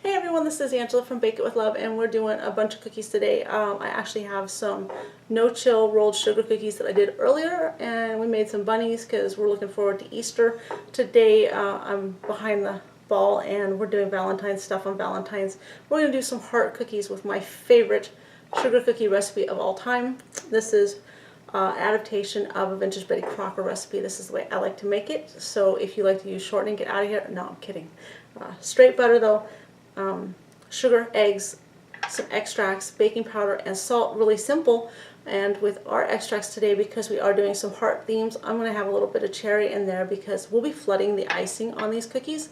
Hey everyone, this is Angela from Bake It With Love, and we're doing a bunch of cookies today. I actually have some no-chill rolled sugar cookies that I did earlier, and we made some bunnies because we're looking forward to Easter. Today I'm behind the ball and we're doing Valentine's stuff on Valentine's. We're going to do some heart cookies with my favorite sugar cookie recipe of all time. This is adaptation of a vintage Betty Crocker recipe. This is the way I like to make it. So if you like to use shortening, get out of here. No, I'm kidding. Straight butter though. Sugar, eggs, some extracts, baking powder, and salt. Really simple. And with our extracts today, because we are doing some heart themes, I'm going to have a little bit of cherry in there because we'll be flooding the icing on these cookies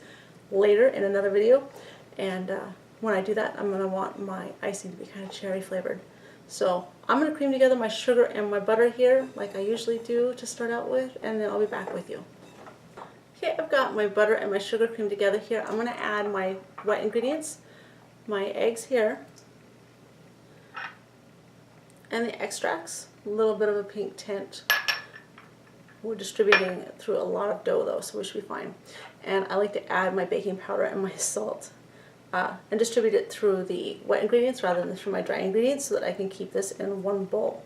later in another video. And when I do that, I'm going to want my icing to be kind of cherry flavored. So I'm going to cream together my sugar and my butter here like I usually do to start out with, and then I'll be back with you. Okay, I've got my butter and my sugar creamed together here. I'm going to add my wet ingredients, my eggs here, and the extracts. A little bit of a pink tint. We're distributing through a lot of dough though, so we should be fine. And I like to add my baking powder and my salt and distribute it through the wet ingredients rather than through my dry ingredients so that I can keep this in one bowl.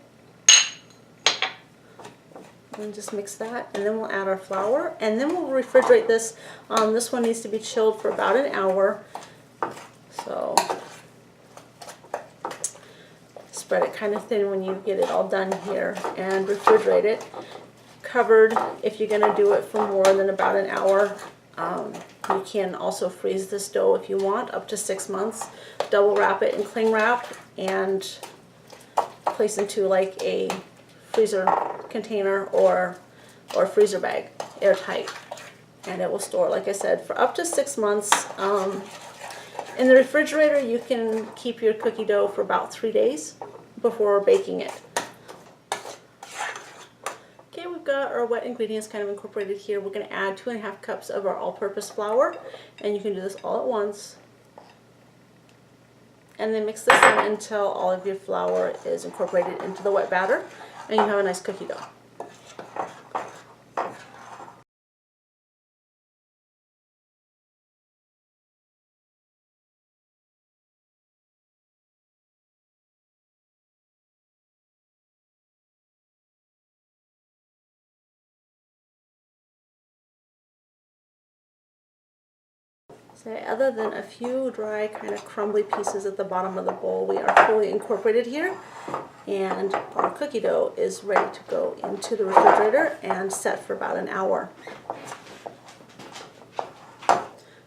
And just mix that, and then we'll add our flour, and then we'll refrigerate this. This one needs to be chilled for about an hour. So spread it kind of thin when you get it all done here, and refrigerate it. Covered if you're going to do it for more than about an hour. You can also freeze this dough if you want, up to 6 months. Double wrap it in cling wrap and place into like a freezer container or freezer bag, airtight, and it will store, like I said, for up to 6 months. In the refrigerator you can keep your cookie dough for about 3 days before baking it. Okay, we've got our wet ingredients kind of incorporated here. We're going to add 2.5 cups of our all-purpose flour, and you can do this all at once. And then mix this in until all of your flour is incorporated into the wet batter, and you have a nice cookie dough. So other than a few dry kind of crumbly pieces at the bottom of the bowl, we are fully incorporated here, and our cookie dough is ready to go into the refrigerator and set for about an hour.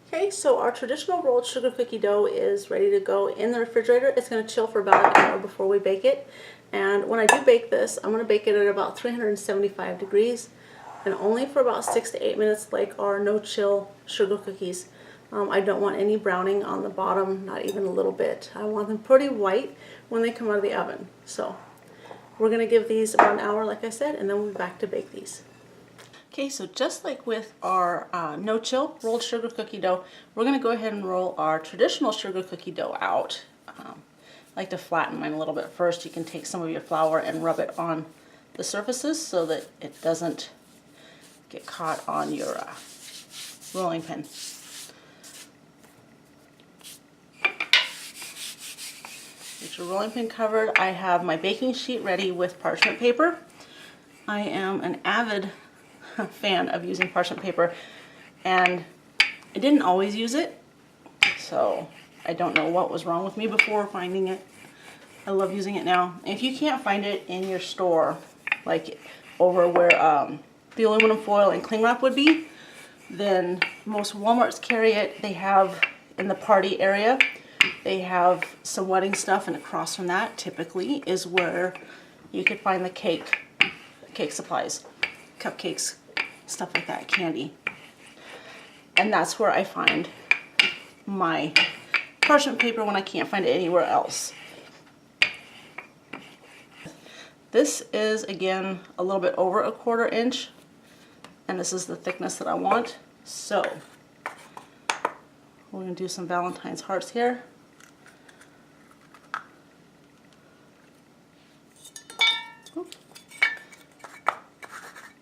Okay, so our traditional rolled sugar cookie dough is ready to go in the refrigerator. It's going to chill for about an hour before we bake it. And when I do bake this, I'm going to bake it at about 375 degrees and only for about 6 to 8 minutes, like our no-chill sugar cookies. I don't want any browning on the bottom, not even a little bit. I want them pretty white when they come out of the oven. So we're going to give these about an hour, like I said, and then we'll be back to bake these. Okay, so just like with our no-chill rolled sugar cookie dough, we're going to go ahead and roll our traditional sugar cookie dough out. I like to flatten mine a little bit first. You can take some of your flour and rub it on the surfaces so that it doesn't get caught on your rolling pin. Get your rolling pin covered. I have my baking sheet ready with parchment paper. I am an avid fan of using parchment paper, and I didn't always use it, so I don't know what was wrong with me before finding it. I love using it now. If you can't find it in your store, like over where the aluminum foil and cling wrap would be, then most Walmarts carry it. They have in the party area, they have some wedding stuff, and across from that typically is where you could find the cake supplies, cupcakes, stuff like that, candy. And that's where I find my parchment paper when I can't find it anywhere else. This is, again, a little bit over 1/4 inch, and this is the thickness that I want. So we're going to do some Valentine's hearts here.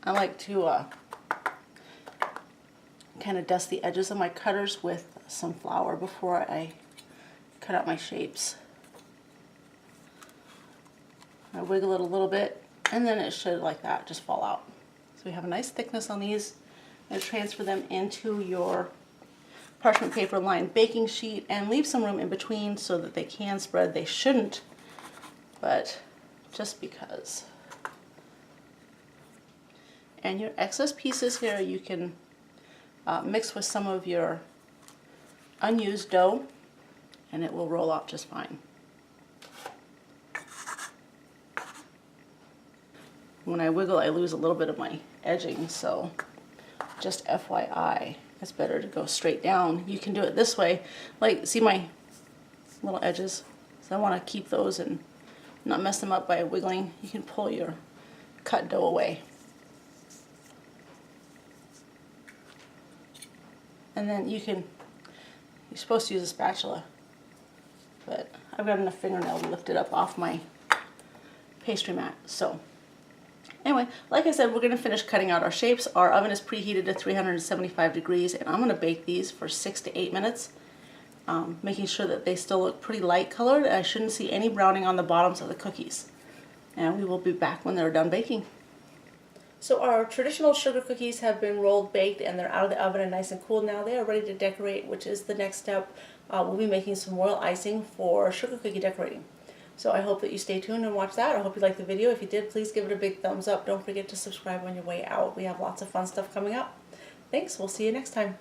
I like to kind of dust the edges of my cutters with some flour before I cut out my shapes. I wiggle it a little bit, and then it should, like that, just fall out. So we have a nice thickness on these. And transfer them into your parchment paper lined baking sheet and leave some room in between so that they can spread. They shouldn't, but just because. And your excess pieces here you can mix with some of your unused dough, and it will roll out just fine. When I wiggle, I lose a little bit of my edging, so just FYI, it's better to go straight down. You can do it this way, like see my little edges? So I want to keep those and not mess them up by wiggling. You can pull your cut dough away. And then you're supposed to use a spatula, but I've got enough fingernail to lift it up off my pastry mat. So anyway, like I said, we're going to finish cutting out our shapes. Our oven is preheated to 375 degrees, and I'm going to bake these for 6 to 8 minutes, making sure that they still look pretty light colored, and I shouldn't see any browning on the bottoms of the cookies. And we will be back when they're done baking. So our traditional sugar cookies have been rolled, baked, and they're out of the oven and nice and cool now. They are ready to decorate, which is the next step. We'll be making some royal icing for sugar cookie decorating. So I hope that you stay tuned and watch that. I hope you liked the video. If you did, please give it a big thumbs up. Don't forget to subscribe on your way out. We have lots of fun stuff coming up. Thanks. We'll see you next time.